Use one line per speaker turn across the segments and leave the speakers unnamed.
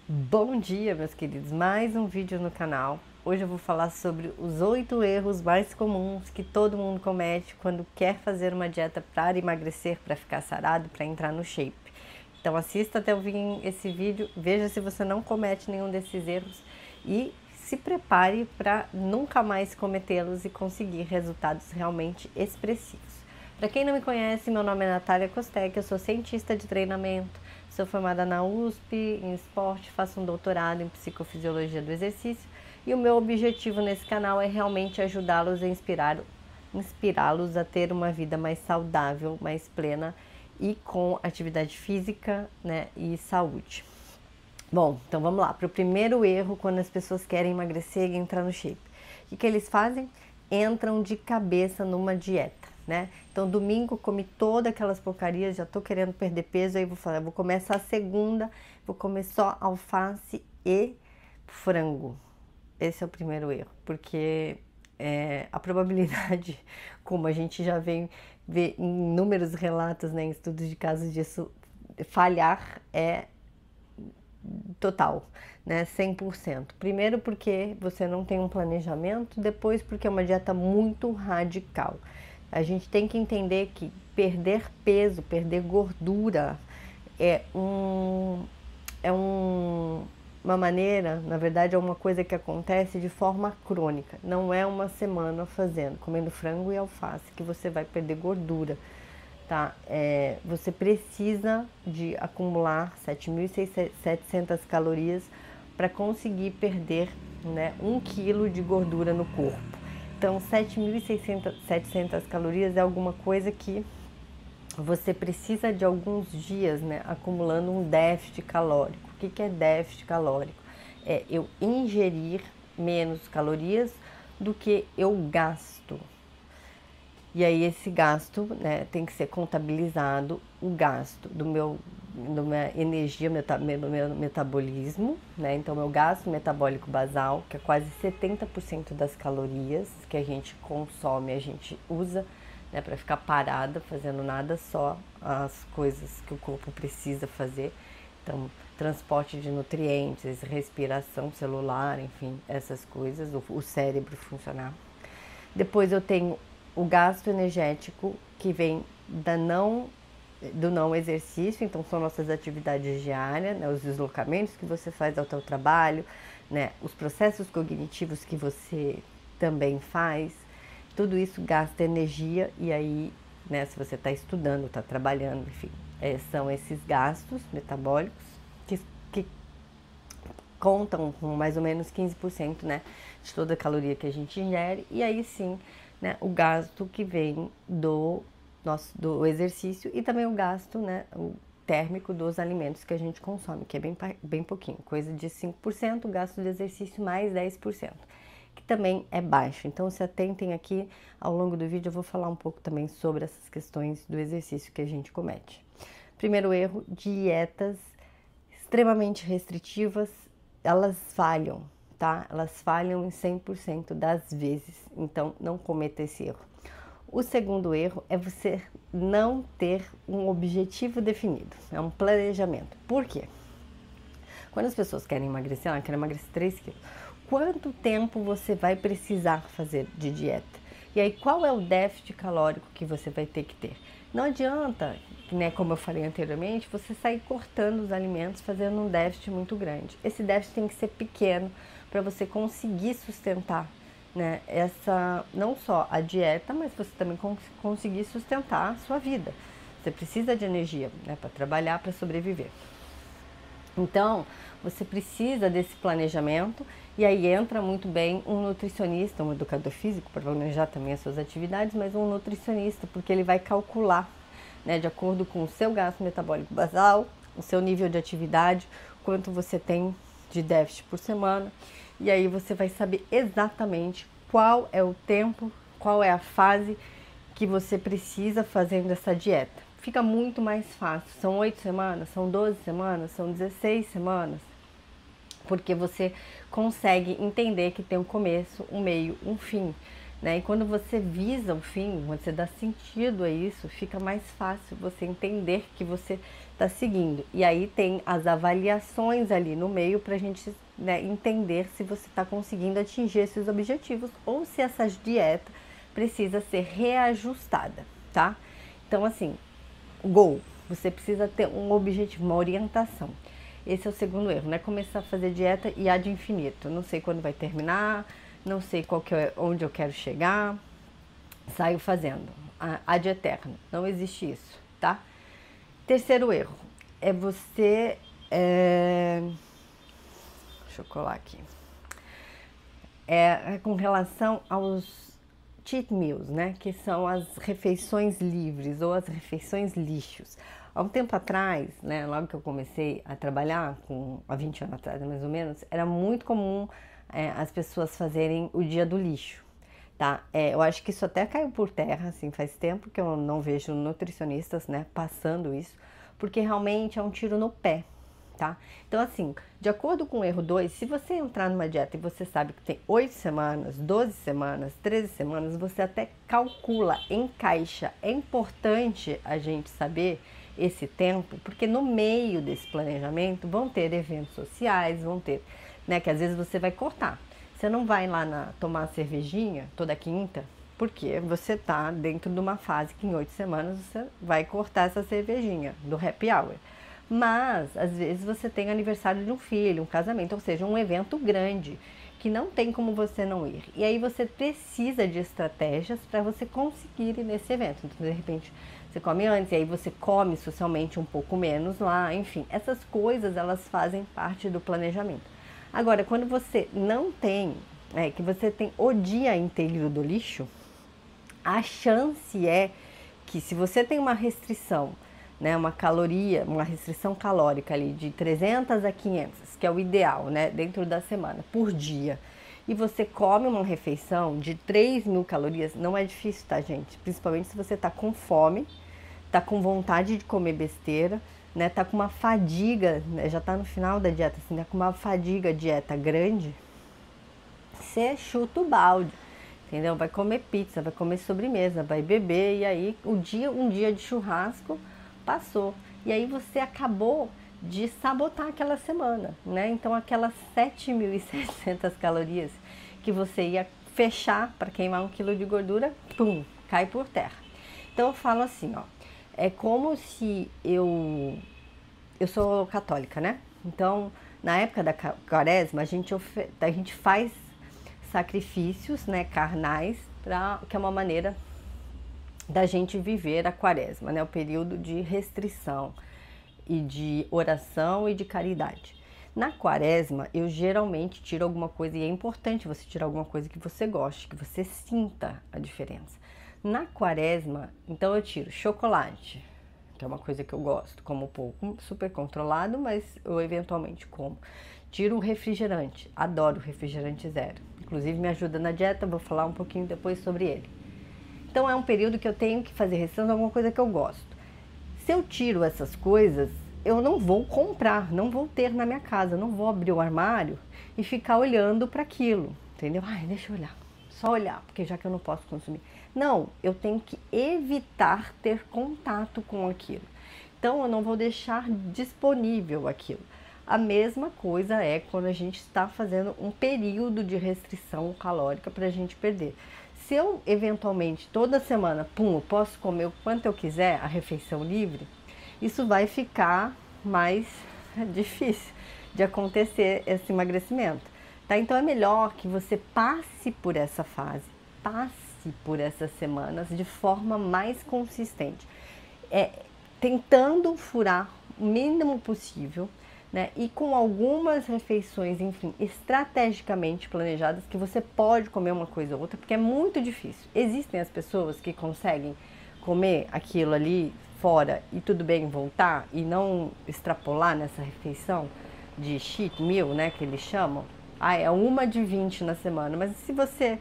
Bom dia, meus queridos, mais um vídeo no canal. Hoje eu vou falar sobre os 8 erros mais comuns que todo mundo comete quando quer fazer uma dieta para emagrecer, para ficar sarado, para entrar no shape. Então assista até o fim esse vídeo, veja se você não comete nenhum desses erros e se prepare para nunca mais cometê-los e conseguir resultados realmente expressivos. Para quem não me conhece, meu nome é Natália Costec, eu sou cientista de treinamento, sou formada na USP em esporte, faço um doutorado em psicofisiologia do exercício e o meu objetivo nesse canal é realmente ajudá-los a inspirá-los a ter uma vida mais saudável, mais plena e com atividade física, né, e saúde. Bom, então vamos lá para o primeiro erro quando as pessoas querem emagrecer e entrar no shape. O que eles fazem? Entram de cabeça numa dieta, né? Então domingo comi todas aquelas porcarias, já tô querendo perder peso, aí vou começar a segunda, vou comer só alface e frango. Esse é o primeiro erro, porque a probabilidade, como a gente já vê em inúmeros relatos, né, em estudos de casos disso, falhar é total, né, 100%. Primeiro porque você não tem um planejamento, depois porque é uma dieta muito radical. A gente tem que entender que perder peso, perder gordura é uma maneira, na verdade é uma coisa que acontece de forma crônica. Não é uma semana comendo frango e alface que você vai perder gordura. Tá? Você precisa de acumular 7.700 calorias para conseguir perder, né, 1 quilo de gordura no corpo. Então, 7.700 calorias é alguma coisa que você precisa de alguns dias, né, acumulando um déficit calórico. O que é déficit calórico? É eu ingerir menos calorias do que eu gasto. E aí esse gasto, né, tem que ser contabilizado, o gasto da minha energia, meu metabolismo, né? Então meu gasto metabólico basal, que é quase 70% das calorias que a gente consome, a gente usa, né, para ficar parada, fazendo nada, só as coisas que o corpo precisa fazer. Então, transporte de nutrientes, respiração celular, enfim, essas coisas, o cérebro funcionar. Depois eu tenho o gasto energético que vem do não exercício, então são nossas atividades diárias, né, os deslocamentos que você faz ao seu trabalho, né, os processos cognitivos que você também faz, tudo isso gasta energia e aí, né, se você está estudando, está trabalhando, enfim, são esses gastos metabólicos que contam com mais ou menos 15%, né, de toda a caloria que a gente ingere, e aí sim, né, o gasto que vem do exercício e também o gasto, né, o térmico dos alimentos que a gente consome, que é bem pouquinho, coisa de 5%, gasto de exercício mais 10%, que também é baixo. Então se atentem aqui, ao longo do vídeo eu vou falar um pouco também sobre essas questões do exercício que a gente comete. Primeiro erro, dietas extremamente restritivas, elas falham, tá? Elas falham em 100% das vezes, então não cometa esse erro. O segundo erro é você não ter um objetivo definido, é um planejamento. Por quê? Quando as pessoas querem emagrecer, ela quer emagrecer 3 quilos. Quanto tempo você vai precisar fazer de dieta? E aí, qual é o déficit calórico que você vai ter que ter? Não adianta, né, como eu falei anteriormente, você sair cortando os alimentos, fazendo um déficit muito grande. Esse déficit tem que ser pequeno para você conseguir sustentar, né, não só a dieta, mas você também conseguir sustentar a sua vida. Você precisa de energia, né, para trabalhar, para sobreviver. Então, você precisa desse planejamento e aí entra muito bem um nutricionista, um educador físico para planejar também as suas atividades, mas um nutricionista, porque ele vai calcular, né, de acordo com o seu gasto metabólico basal, o seu nível de atividade, quanto você tem de déficit por semana, e aí você vai saber exatamente qual é o tempo, qual é a fase que você precisa fazendo essa dieta. Fica muito mais fácil. São 8 semanas, são 12 semanas, são 16 semanas, porque você consegue entender que tem um começo, um meio, um fim, né? E quando você visa o fim, quando você dá sentido a isso, fica mais fácil você entender que você está seguindo. E aí tem as avaliações ali no meio para a gente, né, entender se você está conseguindo atingir esses objetivos ou se essa dieta precisa ser reajustada, tá? Então, assim, goal, você precisa ter um objetivo, uma orientação. Esse é o segundo erro, né? Começar a fazer dieta e ad infinito. Não sei quando vai terminar, não sei onde eu quero chegar, saio fazendo. Ad eterno, não existe isso, tá? Terceiro erro é você... Deixa eu colar aqui. É com relação aos cheat meals, né? Que são as refeições livres ou as refeições lixos. Há um tempo atrás, né, logo que eu comecei a trabalhar, há 20 anos atrás mais ou menos, era muito comum as pessoas fazerem o dia do lixo, tá? Eu acho que isso até caiu por terra, assim, faz tempo que eu não vejo nutricionistas, né, passando isso, porque realmente é um tiro no pé, tá? Então, assim, de acordo com o erro 2, se você entrar numa dieta e você sabe que tem 8 semanas, 12 semanas, 13 semanas, você até calcula, encaixa. É importante a gente saber esse tempo, porque no meio desse planejamento vão ter eventos sociais, vão ter, né, que às vezes você vai cortar. Você não vai lá tomar cervejinha toda quinta, porque você tá dentro de uma fase que em 8 semanas você vai cortar essa cervejinha do happy hour. Mas, às vezes, você tem aniversário de um filho, um casamento, ou seja, um evento grande, que não tem como você não ir. E aí você precisa de estratégias para você conseguir ir nesse evento. Então, de repente, você come antes, e aí você come socialmente um pouco menos lá, enfim. Essas coisas, elas fazem parte do planejamento. Agora, quando você não tem, que você tem o dia inteiro do lixo, a chance é que se você tem uma restrição, né, uma restrição calórica ali de 300 a 500, que é o ideal, né, dentro da semana, por dia, e você come uma refeição de 3.000 calorias, não é difícil, tá, gente? Principalmente se você tá com fome, tá com vontade de comer besteira, né, tá com uma fadiga, né, já tá no final da dieta, assim, tá com uma fadiga dieta grande, você chuta o balde, entendeu? Vai comer pizza, vai comer sobremesa, vai beber, e aí um dia de churrasco passou. E aí você acabou de sabotar aquela semana, né? Então aquelas 7.700 calorias que você ia fechar para queimar 1 quilo de gordura, pum, cai por terra. Então eu falo assim, ó, é como se eu sou católica, né? Então, na época da quaresma, a gente faz sacrifícios, né, carnais, que é uma maneira da gente viver a quaresma, né, o período de restrição e de oração e de caridade. Na quaresma, eu geralmente tiro alguma coisa, e é importante você tirar alguma coisa que você goste, que você sinta a diferença. Na quaresma, então eu tiro chocolate, que é uma coisa que eu gosto, como pouco, super controlado, mas eu eventualmente como. Tiro o refrigerante, adoro refrigerante zero. Inclusive me ajuda na dieta, vou falar um pouquinho depois sobre ele. Então é um período que eu tenho que fazer restrição de alguma coisa que eu gosto. Se eu tiro essas coisas, eu não vou comprar, não vou ter na minha casa, não vou abrir o armário e ficar olhando para aquilo, entendeu? Ai, deixa eu olhar, só olhar, porque já que eu não posso consumir. Não, eu tenho que evitar ter contato com aquilo. Então eu não vou deixar disponível aquilo. A mesma coisa é quando a gente está fazendo um período de restrição calórica para a gente perder. Se eu, eventualmente, toda semana, pum, eu posso comer o quanto eu quiser, a refeição livre, isso vai ficar mais difícil de acontecer esse emagrecimento, tá? Então é melhor que você passe por essa fase, passe por essas semanas de forma mais consistente, tentando furar o mínimo possível, né? E com algumas refeições, enfim, estrategicamente planejadas, que você pode comer uma coisa ou outra, porque é muito difícil. Existem as pessoas que conseguem comer aquilo ali fora e tudo bem voltar e não extrapolar nessa refeição de cheat meal, né, que eles chamam. É uma de 20 na semana, mas se você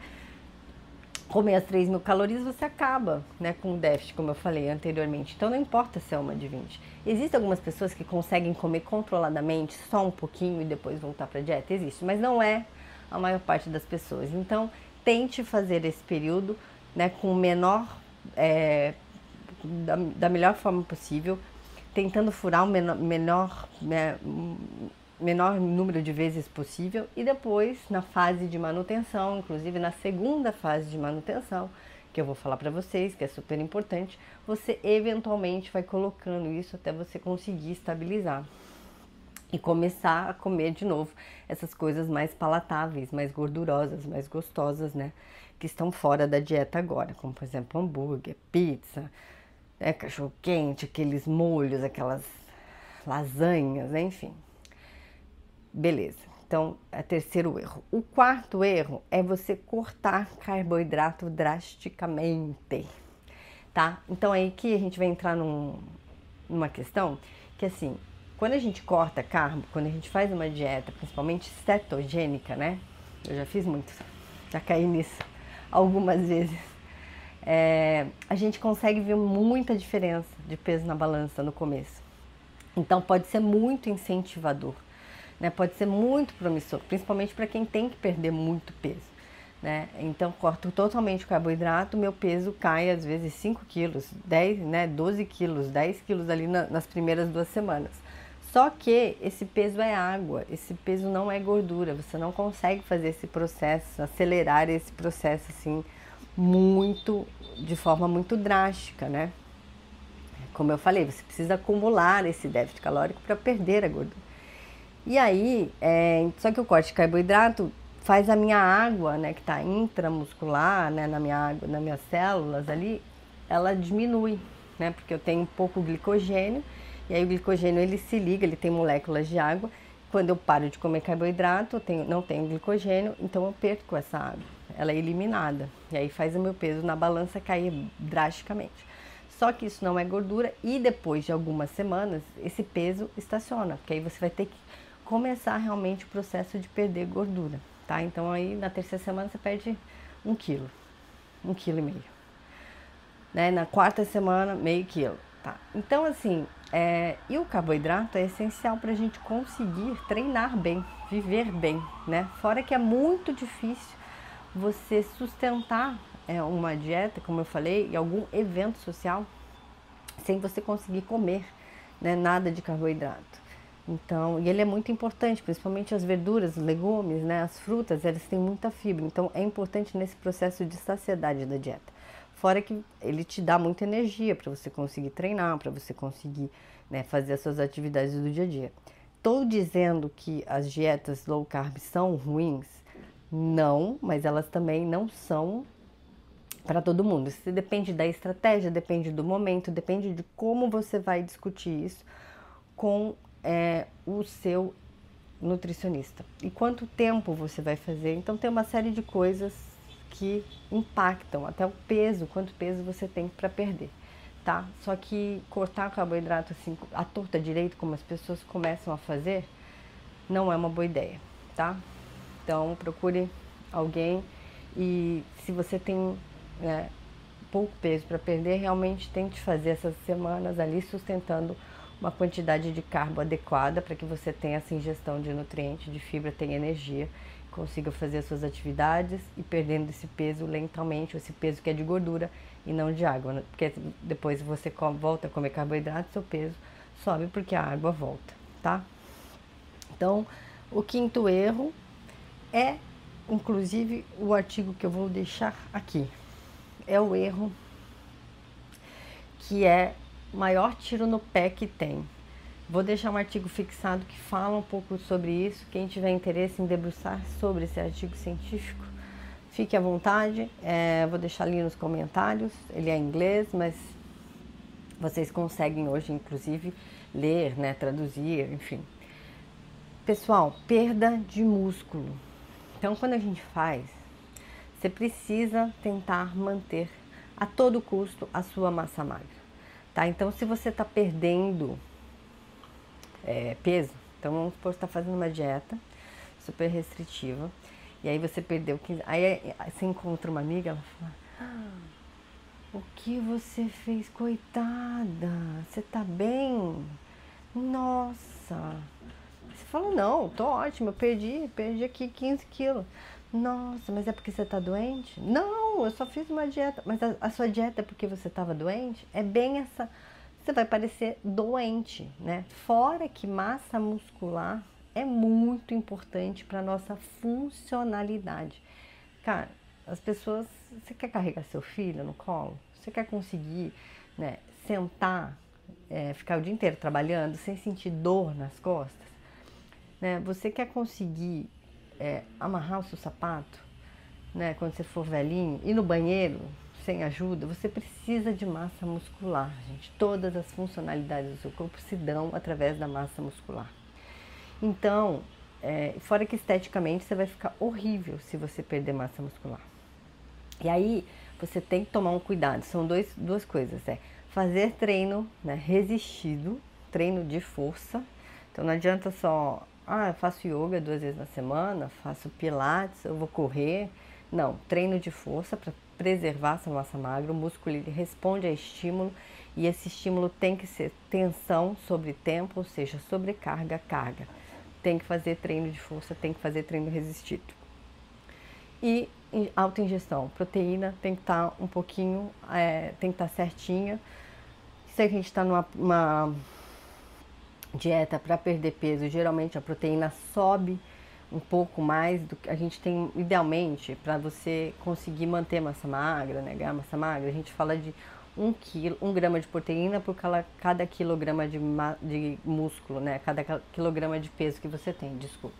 comer as 3.000 calorias, você acaba, né, com déficit, como eu falei anteriormente. Então não importa se é uma de 20. Existem algumas pessoas que conseguem comer controladamente só um pouquinho e depois voltar para a dieta? Existe, mas não é a maior parte das pessoas. Então tente fazer esse período, né, com o menor, da melhor forma possível. tentando furar o menor número de vezes possível, e depois na fase de manutenção, inclusive na segunda fase de manutenção, que eu vou falar para vocês, que é super importante, você eventualmente vai colocando isso até você conseguir estabilizar e começar a comer de novo essas coisas mais palatáveis, mais gordurosas, mais gostosas, né, que estão fora da dieta agora, como por exemplo hambúrguer, pizza, cachorro quente, aqueles molhos, aquelas lasanhas, enfim. Beleza, então é terceiro erro. O quarto erro é você cortar carboidrato drasticamente, tá? Então aí que a gente vai entrar numa questão que assim, quando a gente corta carbo, quando a gente faz uma dieta, principalmente cetogênica, né? Eu já fiz muito, já caí nisso algumas vezes. A gente consegue ver muita diferença de peso na balança no começo. Então pode ser muito incentivador. Né, pode ser muito promissor, principalmente para quem tem que perder muito peso. Né? Então, corto totalmente o carboidrato, meu peso cai às vezes 5 quilos, 10, né, 12 quilos, 10 quilos ali nas primeiras 2 semanas. Só que esse peso é água, esse peso não é gordura, você não consegue fazer esse processo, acelerar esse processo assim, de forma muito drástica, né? Como eu falei, você precisa acumular esse déficit calórico para perder a gordura. E aí, só que o corte de carboidrato faz a minha água, né, que está intramuscular, né, na minha água, nas minhas células ali, ela diminui, né, porque eu tenho pouco glicogênio, e aí o glicogênio ele se liga, ele tem moléculas de água. Quando eu paro de comer carboidrato, não tenho glicogênio, então eu perco essa água, ela é eliminada, e aí faz o meu peso na balança cair drasticamente. Só que isso não é gordura, e depois de algumas semanas, esse peso estaciona, porque aí você vai ter que começar realmente o processo de perder gordura, tá? Então aí na terceira semana você perde 1 quilo, 1,5 quilo. Né? Na quarta semana, meio quilo, tá? Então assim, e o carboidrato é essencial para a gente conseguir treinar bem, viver bem, né? Fora que é muito difícil você sustentar uma dieta, como eu falei, em algum evento social, sem você conseguir comer, né, nada de carboidrato. Então, e ele é muito importante, principalmente as verduras, os legumes, né, as frutas, elas têm muita fibra. Então, é importante nesse processo de saciedade da dieta. Fora que ele te dá muita energia para você conseguir treinar, para você conseguir, né, fazer as suas atividades do dia a dia. Estou dizendo que as dietas low carb são ruins? Não, mas elas também não são para todo mundo. Isso depende da estratégia, depende do momento, depende de como você vai discutir isso com o seu nutricionista. E quanto tempo você vai fazer? Então tem uma série de coisas que impactam, até o peso, quanto peso você tem para perder, tá? Só que cortar carboidrato assim, à torta direito, como as pessoas começam a fazer, não é uma boa ideia, tá? Então procure alguém, e se você tem pouco peso para perder, realmente tente fazer essas semanas ali sustentando uma quantidade de carbo adequada para que você tenha essa ingestão de nutrientes, de fibra, tenha energia, consiga fazer as suas atividades e perdendo esse peso lentamente, esse peso que é de gordura e não de água, né? Porque depois você volta a comer carboidrato, seu peso sobe porque a água volta, tá? Então, o quinto erro é, inclusive, o artigo que eu vou deixar aqui. É o erro que é o maior tiro no pé que tem. Vou deixar um artigo fixado que fala um pouco sobre isso. Quem tiver interesse em debruçar sobre esse artigo científico, fique à vontade. Vou deixar ali nos comentários. Ele é em inglês, mas vocês conseguem hoje, inclusive, ler, né, traduzir, enfim. Pessoal, perda de músculo. Então, quando a gente faz, você precisa tentar manter a todo custo a sua massa magra. Tá? Então, se você está perdendo peso, então vamos supor que você está fazendo uma dieta super restritiva, e aí você perdeu 15, aí você encontra uma amiga, ela fala, o que você fez, coitada, você tá bem? Nossa, você fala, não, tô ótima, eu perdi aqui 15 quilos. Nossa, mas é porque você tá doente? Não, eu só fiz uma dieta. Mas a sua dieta é porque você estava doente? É bem essa você vai parecer doente, né? Fora que massa muscular é muito importante para nossa funcionalidade. Cara, as pessoas, você quer carregar seu filho no colo? Você quer conseguir, né, sentar, ficar o dia inteiro trabalhando sem sentir dor nas costas? Né? Você quer conseguir amarrar o seu sapato, né, quando você for velhinho, ir no banheiro sem ajuda? Você precisa de massa muscular, gente. Todas as funcionalidades do seu corpo se dão através da massa muscular. Então, fora que esteticamente você vai ficar horrível se você perder massa muscular. E aí, você tem que tomar um cuidado. São duas coisas. Fazer treino, né, resistido, treino de força. Então, não adianta só, eu faço yoga 2 vezes na semana, faço pilates, eu vou correr. Não, treino de força para preservar essa massa magra. O músculo ele responde a estímulo e esse estímulo tem que ser tensão sobre tempo, ou seja, sobrecarga, carga. Tem que fazer treino de força, tem que fazer treino resistido. E autoingestão, proteína tem que estar um pouquinho, tem que estar certinha. Se a gente está numa dieta para perder peso, geralmente a proteína sobe um pouco mais do que a gente tem idealmente para você conseguir manter massa magra, né? Ganhar massa magra. A gente fala de 1 grama de proteína por cada quilograma de músculo, né? Cada quilograma de peso que você tem, desculpa.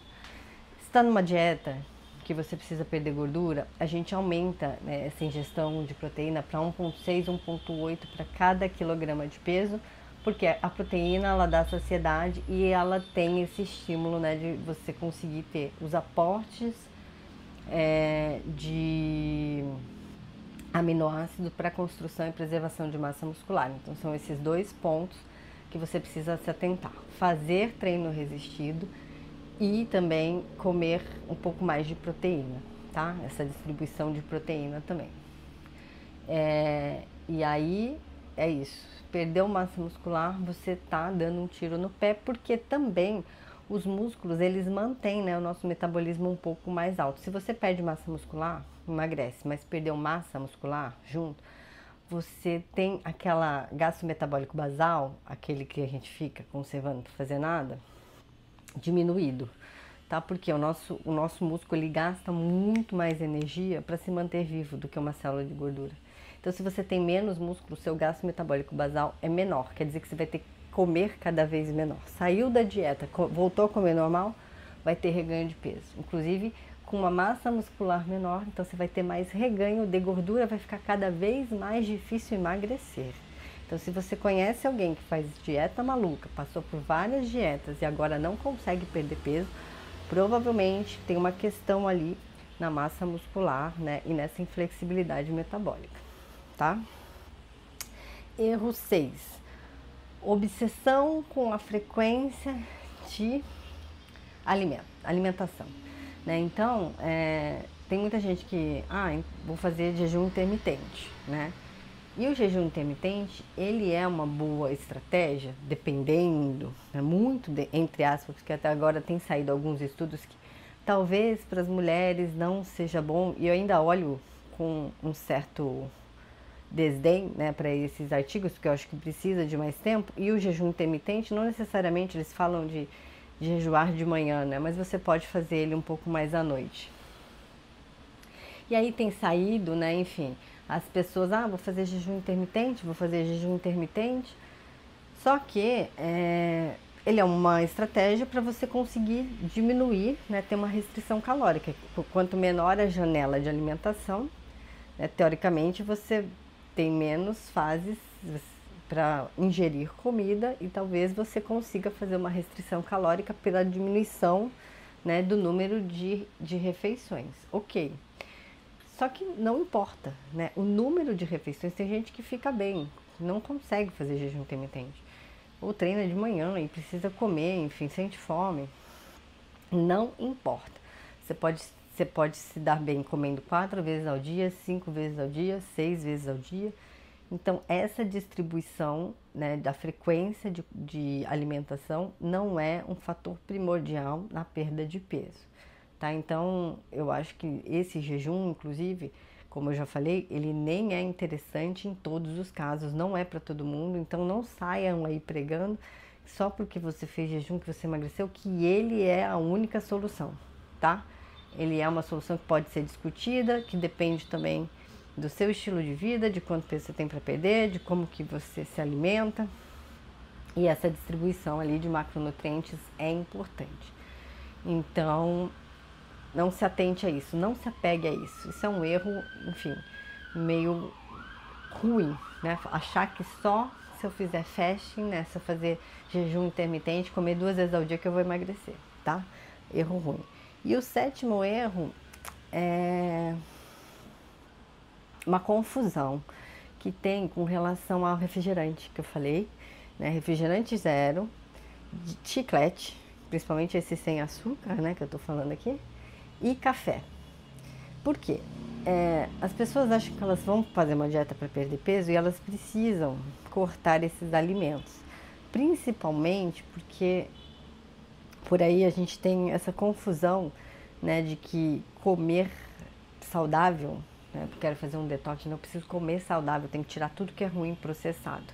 Se está numa dieta que você precisa perder gordura, a gente aumenta, né, essa ingestão de proteína para 1,6, 1,8 para cada quilograma de peso, porque a proteína ela dá saciedade e ela tem esse estímulo, né, de você conseguir ter os aportes de aminoácido para construção e preservação de massa muscular. Então são esses 2 pontos que você precisa se atentar: fazer treino resistido e também comer um pouco mais de proteína, tá? Essa distribuição de proteína também. E aí é isso. Perdeu massa muscular, você tá dando um tiro no pé, porque também os músculos eles mantêm, né, o nosso metabolismo um pouco mais alto. Se você perde massa muscular, emagrece, mas perdeu massa muscular junto, você tem aquela gasto metabólico basal, aquele que a gente fica conservando para fazer nada, diminuído, tá? Porque o nosso músculo ele gasta muito mais energia para se manter vivo do que uma célula de gordura. Então, se você tem menos músculo, o seu gasto metabólico basal é menor, quer dizer que você vai ter que comer cada vez menor. Saiu da dieta, voltou a comer normal, vai ter reganho de peso. Inclusive, com uma massa muscular menor, então você vai ter mais reganho de gordura, vai ficar cada vez mais difícil emagrecer. Então, se você conhece alguém que faz dieta maluca, passou por várias dietas e agora não consegue perder peso, provavelmente tem uma questão ali na massa muscular, né, e nessa inflexibilidade metabólica, tá? Erro 6. Obsessão com a frequência de alimentação, né? Então, tem muita gente que, vou fazer jejum intermitente, né? E o jejum intermitente, ele é uma boa estratégia, dependendo, né, muito, entre aspas, porque até agora tem saído alguns estudos que talvez para as mulheres não seja bom, e eu ainda olho com um certo desdém, né, para esses artigos, porque eu acho que precisa de mais tempo. E o jejum intermitente, não necessariamente eles falam de jejuar de manhã, né, mas você pode fazer ele um pouco mais à noite. E aí tem saído, né, enfim, as pessoas, vou fazer jejum intermitente, Só que ele é uma estratégia para você conseguir diminuir, né, ter uma restrição calórica. Quanto menor a janela de alimentação, né, teoricamente você tem menos fases para ingerir comida e talvez você consiga fazer uma restrição calórica pela diminuição, né, do número de refeições. Ok. Só que não importa, né? O número de refeições, tem gente que fica bem, não consegue fazer jejum intermitente. Ou treina de manhã e precisa comer, enfim, sente fome. Não importa. Você pode se dar bem comendo 4 vezes ao dia, 5 vezes ao dia, 6 vezes ao dia. Então, essa distribuição, né, da frequência de alimentação não é um fator primordial na perda de peso. Tá? Então, eu acho que esse jejum, inclusive, como eu já falei, ele nem é interessante em todos os casos, não é para todo mundo, então não saiam aí pregando só porque você fez jejum, que você emagreceu, que ele é a única solução, tá? Ele é uma solução que pode ser discutida, que depende também do seu estilo de vida, de quanto peso você tem para perder, de como que você se alimenta. E essa distribuição ali de macronutrientes é importante. Então, não se atente a isso, não se apegue a isso. Isso é um erro, enfim, meio ruim, né? Achar que só se eu fizer fasting, né? Se eu fazer jejum intermitente, comer 2 vezes ao dia que eu vou emagrecer, tá? Erro ruim. E o 7º erro é uma confusão que tem com relação ao refrigerante que eu falei, né? Refrigerante zero, chiclete, principalmente esse sem açúcar, né? Que eu tô falando aqui, e café. Por quê? As pessoas acham que elas vão fazer uma dieta para perder peso e elas precisam cortar esses alimentos. Principalmente porque por aí a gente tem essa confusão, né, de que comer saudável, né, quero fazer um detox, não preciso comer saudável, tenho que tirar tudo que é ruim processado.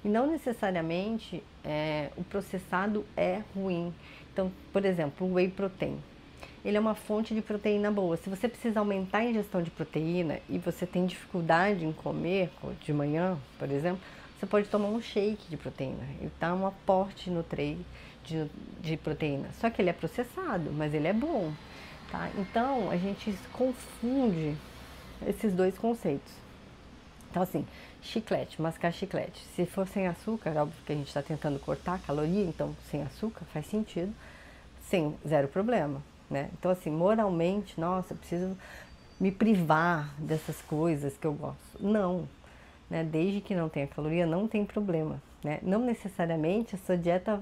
E não necessariamente o processado é ruim. Então, por exemplo, o whey protein. Ele é uma fonte de proteína boa. Se você precisa aumentar a ingestão de proteína e você tem dificuldade em comer de manhã, por exemplo, você pode tomar um shake de proteína. Ele dá um aporte no treino de proteína. Só que ele é processado, mas ele é bom. Tá? Então, a gente confunde esses dois conceitos. Então, assim, chiclete, mascar chiclete. Se for sem açúcar, óbvio que a gente está tentando cortar a caloria, então sem açúcar faz sentido, sem zero problema, né? Então, assim, moralmente, nossa, eu preciso me privar dessas coisas que eu gosto. Não, né? Desde que não tenha caloria, não tem problema, né? Não necessariamente a sua dieta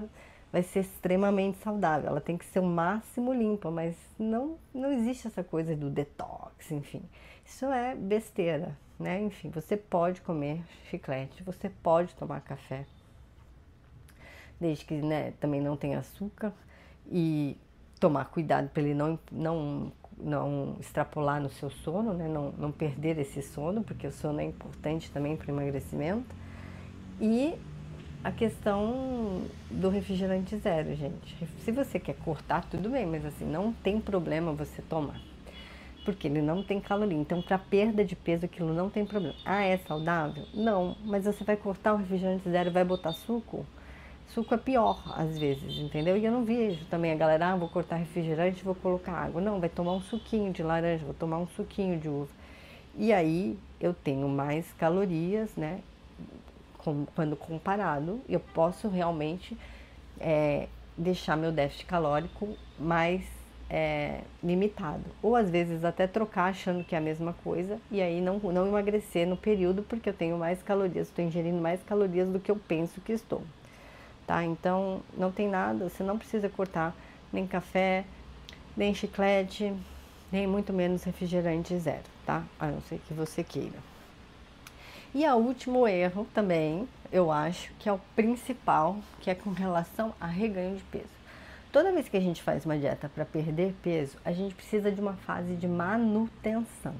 vai ser extremamente saudável, ela tem que ser o máximo limpa, mas não existe essa coisa do detox, enfim. Isso é besteira, né? Enfim, você pode comer chiclete, você pode tomar café, desde que, né, também não tenha açúcar, e tomar cuidado para ele não extrapolar no seu sono, né? Não perder esse sono, porque o sono é importante também para o emagrecimento. E a questão do refrigerante zero, gente. Se você quer cortar, tudo bem, mas assim, não tem problema você tomar. Porque ele não tem caloria. Então, para perda de peso, aquilo não tem problema. Ah, é saudável? Não, mas você vai cortar o refrigerante zero e vai botar suco? Suco é pior, às vezes, entendeu? E eu não vejo também a galera, vou cortar refrigerante, vou colocar água. Não, vai tomar um suquinho de laranja, vou tomar um suquinho de uva. E aí, eu tenho mais calorias, né? Quando comparado, eu posso realmente deixar meu déficit calórico mais limitado. Ou às vezes até trocar achando que é a mesma coisa e aí não emagrecer no período porque eu tenho mais calorias, estou ingerindo mais calorias do que eu penso que estou. Tá? Então não tem nada, você não precisa cortar nem café, nem chiclete, nem muito menos refrigerante zero, tá? A não ser que você queira. E o último erro também, eu acho que é o principal, que é com relação a reganho de peso. Toda vez que a gente faz uma dieta para perder peso, a gente precisa de uma fase de manutenção.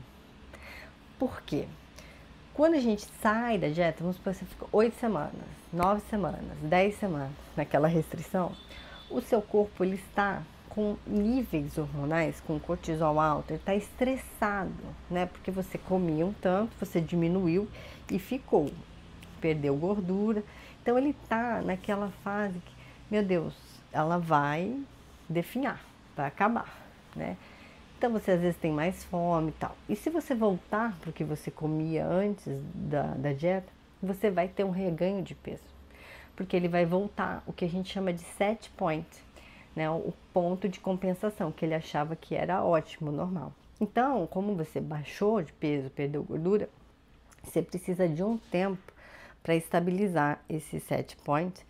Por quê? Quando a gente sai da dieta, vamos supor que você fica 8 semanas, 9 semanas, 10 semanas naquela restrição, o seu corpo ele está com níveis hormonais, com cortisol alto, ele está estressado, né? Porque você comia um tanto, você diminuiu e ficou, perdeu gordura. Então ele está naquela fase que, meu Deus, ela vai definhar, vai acabar, né? Então você às vezes tem mais fome e tal. E se você voltar para o que você comia antes da dieta, você vai ter um reganho de peso. Porque ele vai voltar o que a gente chama de set point, né? O ponto de compensação, que ele achava que era ótimo, normal. Então, como você baixou de peso, perdeu gordura, você precisa de um tempo para estabilizar esse set point,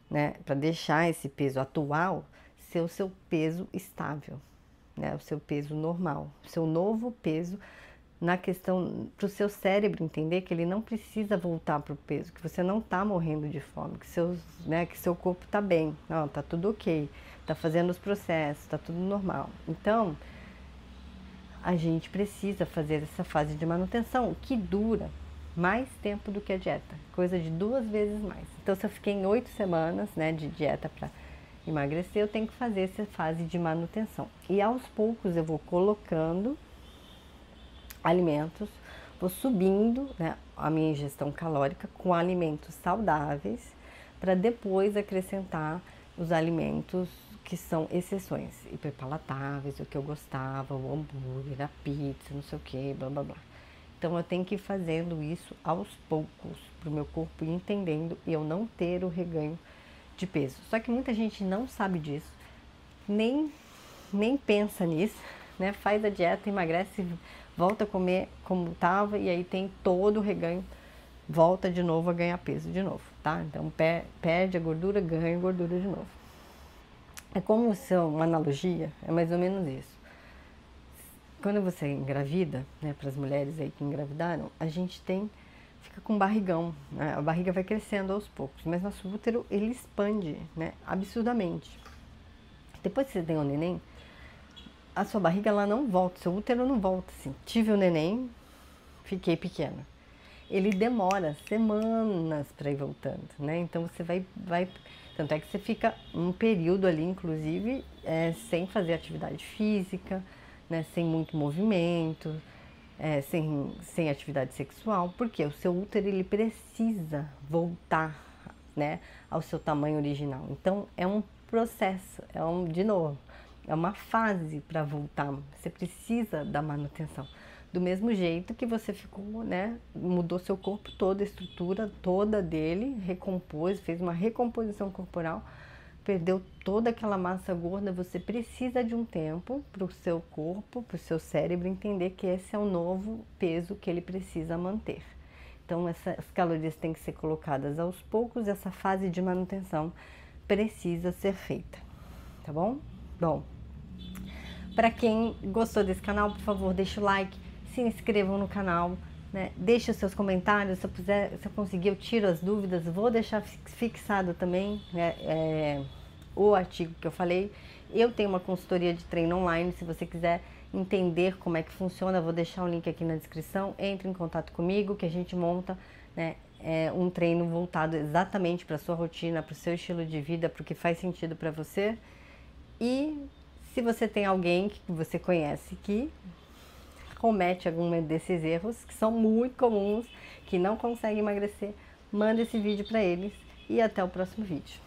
né? Para deixar esse peso atual ser o seu peso estável, né? O seu peso normal, o seu novo peso, na questão para o seu cérebro entender que ele não precisa voltar para o peso, que você não está morrendo de fome, que seu corpo está bem, não, está tudo ok, está fazendo os processos, está tudo normal. Então, a gente precisa fazer essa fase de manutenção, que dura mais tempo do que a dieta, coisa de 2 vezes mais. Então, se eu fiquei em 8 semanas, né, de dieta para emagrecer, eu tenho que fazer essa fase de manutenção. E aos poucos eu vou colocando alimentos, vou subindo, né, a minha ingestão calórica com alimentos saudáveis, para depois acrescentar os alimentos que são exceções, hiperpalatáveis, o que eu gostava, o hambúrguer, a pizza, não sei o que, blá blá blá. Então eu tenho que ir fazendo isso aos poucos, para o meu corpo ir entendendo e eu não ter o reganho de peso. Só que muita gente não sabe disso, nem pensa nisso, né? Faz a dieta, emagrece, volta a comer como estava e aí tem todo o reganho, volta de novo a ganhar peso de novo, tá? Então perde a gordura, ganha gordura de novo. É como se uma analogia, é mais ou menos isso. Quando você engravida, né, para as mulheres aí que engravidaram, a gente fica com barrigão, né? A barriga vai crescendo aos poucos, mas nosso útero, ele expande, né, absurdamente. Depois que você tem o neném, a sua barriga, ela não volta, seu útero não volta assim. Tive o neném, fiquei pequena. Ele demora semanas para ir voltando, né? Então você vai... Tanto é que você fica um período ali, inclusive, sem fazer atividade física, né? Sem muito movimento, sem atividade sexual, porque o seu útero, ele precisa voltar, né, ao seu tamanho original. Então é um processo, de novo, é uma fase para voltar. Você precisa da manutenção. Do mesmo jeito que você ficou, né, mudou seu corpo todo, a estrutura toda dele, recompôs, fez uma recomposição corporal, perdeu toda aquela massa gorda, você precisa de um tempo para o seu corpo, para o seu cérebro entender que esse é o novo peso que ele precisa manter. Então, essas calorias têm que ser colocadas aos poucos, essa fase de manutenção precisa ser feita, tá bom? Bom, para quem gostou desse canal, por favor, deixa o like, se inscrevam no canal, né? Deixe os seus comentários, se eu conseguir eu tiro as dúvidas, vou deixar fixado também, né, o artigo que eu falei. Eu tenho uma consultoria de treino online, se você quiser entender como é que funciona, vou deixar o link aqui na descrição, entre em contato comigo que a gente monta, né, um treino voltado exatamente para a sua rotina, para o seu estilo de vida, para o que faz sentido para você. E se você tem alguém que você conhece que comete algum desses erros, que são muito comuns, que não consegue emagrecer, manda esse vídeo para eles e até o próximo vídeo.